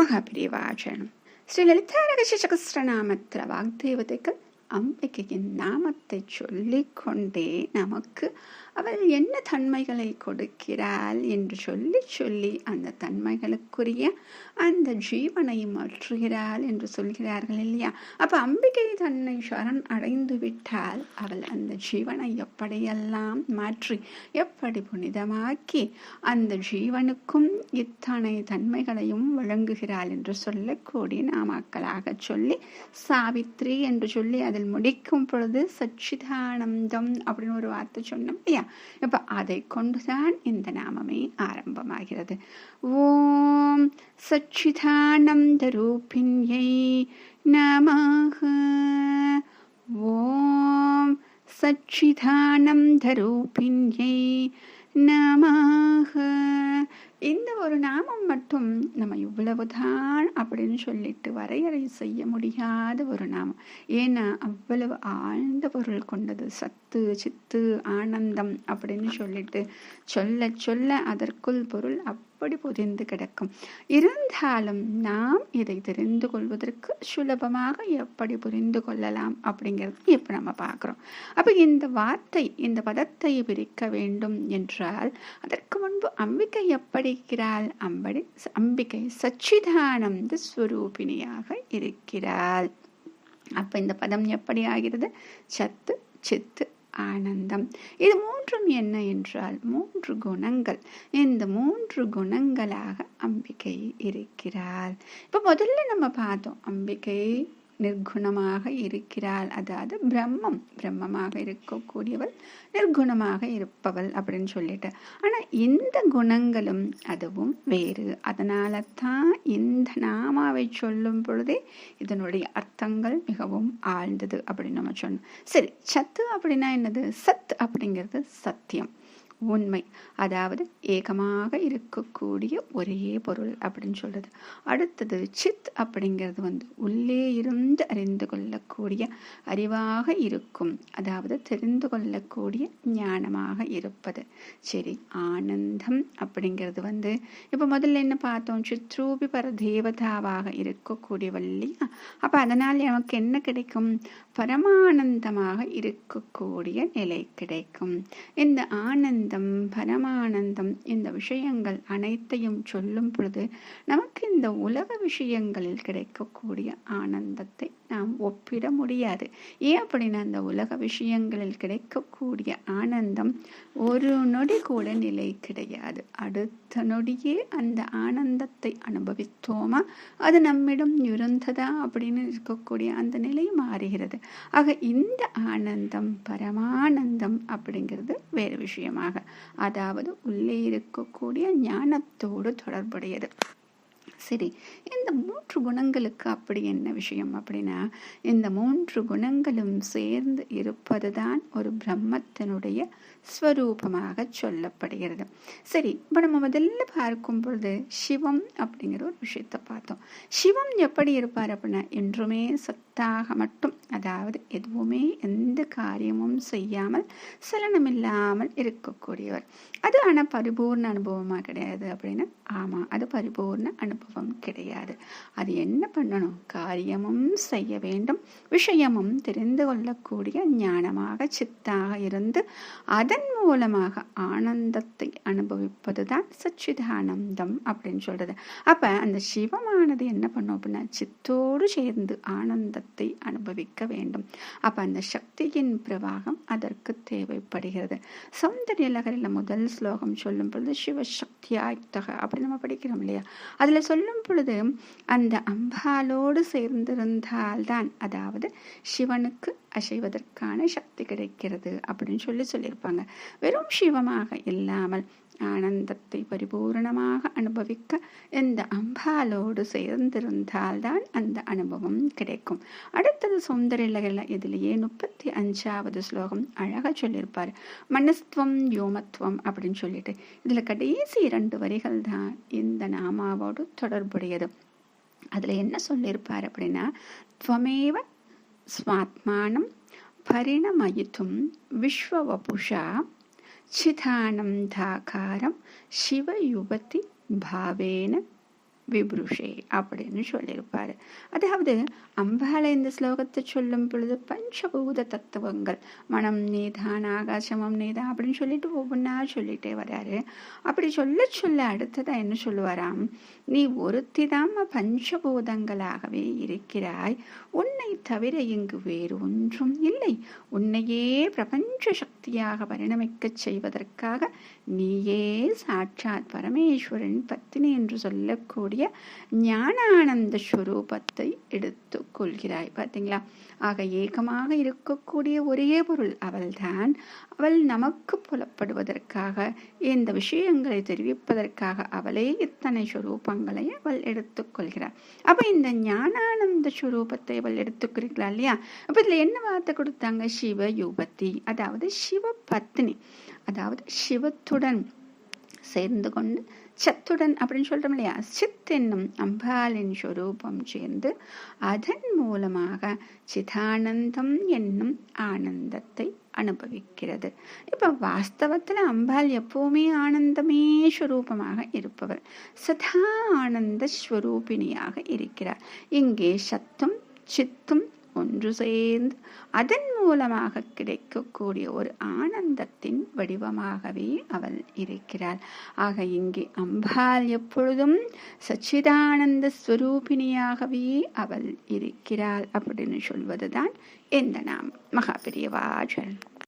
மகாபிரிவாச்சரணம். ஸ்ரீ லலிதா ரகசிய சகஸ்ரநாமத்தில் வாக்தேவதைகள் அம்பிகையின் நாமத்தை சொல்லிக்கொண்டே நமக்கு அவள் என்ன தன்மைகளை கொடுக்கிறாள் என்று சொல்லி சொல்லி அந்த தன்மைகளுக்குரிய அந்த ஜீவனை மாற்றுகிறாள் என்று சொல்கிறார்கள் இல்லையா? அப்ப அம்பிகை தன்னை சரண் அடைந்து விட்டால் அவள் அந்த ஜீவனை எப்படியெல்லாம் மாற்றி எப்படி புனிதமாக்கி அந்த ஜீவனுக்கும் இத்தனை தன்மைகளையும் வழங்குகிறாள் என்று சொல்லக்கூடிய நாமாக்களாக சொல்லி சாவித்ரி என்று சொல்லி அதில் முடிக்கும் பொழுது சச்சிதானந்தம் அப்படின்னு ஒரு வார்த்தை சொன்னோம் இல்லையா? இப்ப அதை கொண்டுதான் இந்த நாமமே ஆரம்பமாகிறது. ஓம் சச்சிதானந்த ரூபிண்யை நமஹ. ஓம் சச்சிதானந்த ரூபிண்யை நமஹ. இந்த ஒரு நாமம் மட்டும் நம்ம இவ்வளவுதான் அப்படின்னு சொல்லிட்டு வரையறை செய்ய முடியாத ஒரு நாமம். ஏன்னா அவ்வளவு ஆழ்ந்த பொருள் கொண்டது. சத்து சித்து ஆனந்தம் அப்படின்னு சொல்லிட்டு சொல்ல சொல்ல அதற்குள் பொருள் அப்படி புதிந்து கிடக்கும். இருந்தாலும் நாம் இதை தெரிந்து கொள்வதற்கு சுலபமாக எப்படி புரிந்து கொள்ளலாம் அப்படிங்கிறது இப்ப நம்ம பார்க்கிறோம். அப்ப இந்த வார்த்தை இந்த பதத்தை பிரிக்க வேண்டும் என்றால் அதற்கு முன்பு அம்பிகை எப்படி இருக்கிறாள்? அம்பிகை சச்சிதானந்த ஸ்வரூபிணியாக இருக்கிறாள். அப்ப இந்த பதம் எப்படி ஆகிறது? சத்து சித்து ஆனந்தம். இது மூன்றும் என்ன என்றால் 3 குணங்கள். இந்த 3 குணங்களாக அம்பிகை இருக்கிறாள். இப்ப முதல்ல நம்ம பார்த்தோம் அம்பிகை நிர்குணமாக இருக்கிறாள். அதாவது பிரம்மமாக இருக்கக்கூடியவள், நிர்குணமாக இருப்பவள் அப்படின்னு சொல்லிட்டு. ஆனா இந்த குணங்களும் அதுவும் வேறு. அதனால தான் இந்த நாமாவை சொல்லும் பொழுதே இதனுடைய அர்த்தங்கள் மிகவும் ஆழ்ந்தது அப்படின்னு நம்ம சொன்னோம். சரி, சத்து அப்படின்னா என்னது? சத் அப்படிங்கிறது சத்தியம், உண்மை, அதாவது ஏகமாக இருக்கக்கூடிய ஒரே பொருள் அப்படின்னு சொல்றது. அடுத்தது சித் அப்படிங்கிறது உள்ளே இருந்து அறிந்து கொள்ளக்கூடிய அறிவாக இருக்கும், அதாவது தெரிந்து கொள்ளக்கூடிய ஞானமாக இருப்பது. சரி, ஆனந்தம் அப்படிங்கிறது இப்ப முதல்ல என்ன பார்த்தோம்? சித்ரூபி பர தேவதாவாக இருக்கக்கூடியவள் இல்லையா? அப்ப அதனால் நமக்கு என்ன கிடைக்கும்? பரமானந்தமாக இருக்கக்கூடிய நிலை கிடைக்கும். இந்த ஆனந்தம் பரமானந்தம் இந்த விஷயங்கள் அனைத்தையும் சொல்லும் பொழுது நமக்கு இந்த உலக விஷயங்களில் கிடைக்கக்கூடிய ஆனந்தத்தை நாம் ஒப்பிட முடியாது. ஏன் அப்படின்னா அந்த உலக விஷயங்களில் கிடைக்கக்கூடிய ஆனந்தம் ஒரு நொடி கூட நிலை கிடையாது. அடுத்த நொடியே அந்த ஆனந்தத்தை அனுபவித்தோமா, அது நம்மிடம் இருந்ததா அப்படின்னு இருக்கக்கூடிய அந்த நிலை மாறுகிறது. ஆக இந்த ஆனந்தம் பரமானந்தம் அப்படிங்கிறது வேறு விஷயமாக, அதாவது உள்ளே இருக்கக்கூடிய ஞானத்தோடு தொடர்புடையது. சரி, இந்த 3 குணங்களுக்கு அப்படி என்ன விஷயம் அப்படின்னா, இந்த 3 குணங்களும் சேர்ந்து இருப்பதுதான் ஒரு பிரம்மத்தினுடைய ஸ்வரூபமாக சொல்லப்படுகிறது. சரி, இப்ப நம்ம முதல்ல பார்க்கும் பொழுது சிவம் அப்படிங்கிற ஒரு விஷயத்தை பார்த்தோம். சிவம் எப்படி இருப்பார் அப்படின்னா, என்றுமே சத்தாக மட்டும், அதாவது எதுவுமே எந்த காரியமும் செய்யாமல் சலனமில்லாமல் இருக்கக்கூடியவர். அது ஆனா பரிபூர்ண அனுபவமா கிடையாது அப்படின்னா, ஆமா, அது பரிபூர்ண அனுபவம் கிடையாது. அது என்ன பண்ணணும்? காரியமும் செய்ய வேண்டும், விஷயமும் தெரிந்து கொள்ளக்கூடிய ஞானமாக சித்தாக இருந்து அதன் மூலமாக ஆனந்தத்தை அனுபவிப்பதுதான் சச்சிதானந்தம் அப்படின்னு சொல்றது. அப்ப அந்த சிவமானது என்ன பண்ணும் அப்படின்னா, சித்தோடு சேர்ந்து ஆனந்தத்தை அனுபவிக்க வேண்டும். அப்ப அந்த சக்தியின் பிரவாகம் அதற்கு தேவைப்படுகிறது. சௌந்தர்ய லகரில முதல் ஸ்லோகம் சொல்லும் பொழுது சிவசக்தியாயுக்தக அப்படி நம்ம படிக்கிறோம் இல்லையா? அதுல சொல்லும் பொழுது அந்த அம்பாலோடு சேர்ந்திருந்தால்தான், அதாவது சிவனுக்கு அசைவதற்கான சக்தி கிடைக்கிறது அப்படின்னு சொல்லியிருப்பாங்க. வெறும் சிவமாக இல்லாமல் ஆனந்தத்தை பரிபூரணமாக அனுபவிக்க இந்த அம்பாலோடு சேர்ந்திருந்தால்தான் அந்த அனுபவம் கிடைக்கும். அடுத்தது சுந்தரில இதிலேயே 35வது ஸ்லோகம் அழகா சொல்லியிருப்பாரு. மனஸ்துவம் யோமத்துவம் அப்படின்னு சொல்லிட்டு இதுல கடைசி 2 வரிகள் தான் இந்த நாமாவோடு தொடர்புடையது. அதுல என்ன சொல்லியிருப்பார் அப்படின்னா, துவமேவ ஸ்வாத்மானம் பரிணமயித்தும் விஸ்வவபுஷா சிதானந்தாகாரம் சிவயுவதி பாவேன விபுருஷே அப்படின்னு சொல்லியிருப்பாரு. அதாவது அம்பாளை இந்த ஸ்லோகத்தை சொல்லும் பொழுது பஞ்சபூத தத்துவங்கள் மனம் நீதான், ஆகாசமம் நீதான் அப்படின்னு சொல்லிட்டு ஒவ்வொன்றா சொல்லிட்டே வர்றாரு. அப்படி சொல்ல சொல்ல அடுத்ததா என்ன சொல்லுவாராம், நீ ஒருத்தி தான் பஞ்சபூதங்களாகவே இருக்கிறாய், உன்னை தவிர இங்கு வேறு ஒன்றும் இல்லை, உன்னையே பிரபஞ்ச சக்தியாக பரிணமிக்க செய்வதற்காக நீயே சாட்சாத் பரமேஸ்வரன் பத்தினி என்று சொல்லக்கூடிய ஞானானந்த ஸ்வரூபத்தை எடுத்து கொள்கிறாய். பார்த்தீங்களா? ஆக ஏகமாக இருக்கக்கூடிய ஒரே பொருள் அவள்தான். அவள் நமக்கு புலப்படுவதற்காக, இந்த விஷயங்களை தெரிவிப்பதற்காக அவளே இத்தனை ஸ்வரூபங்களை அவள் எடுத்துக்கொள்கிறாள். அப்ப இந்த ஞானானந்த ஸ்வரூபத்தை அவள் எடுத்துக்கிறீங்களா இல்லையா? அப்ப இதுல என்ன வார்த்தை கொடுத்தாங்க? சிவயுபதி, அதாவது சிவ பத்னி, அதாவது சிவத்துடன் சேர்ந்து கொண்டு சத்துடன் அப்படின்னு சொல்றோம் இல்லையா, சித் என்னும் அம்பாளின் ஸ்வரூபம் சேர்ந்து அதன் மூலமாக சிதானந்தம் என்னும் ஆனந்தத்தை அனுபவிக்கிறது. இப்ப வாஸ்தவத்துல அம்பாள் எப்பவுமே ஆனந்தமே ஸ்வரூபமாக இருப்பவர், சதா ஆனந்த ஸ்வரூபிணியாக இருக்கிறார். இங்கே சத்தும் சித்தும் ஒன்று சேர்ந்து அதன் மூலமாக கிடைக்கக்கூடிய ஒரு ஆனந்தத்தின் வடிவமாகவே அவள் இருக்கிறாள். ஆக இங்கே அம்பாள் எப்பொழுதும் சச்சிதானந்த ஸ்வரூபிணியாகவே அவள் இருக்கிறாள் அப்படின்னு சொல்வதுதான் இந்த நாம் மகாபெரியவா.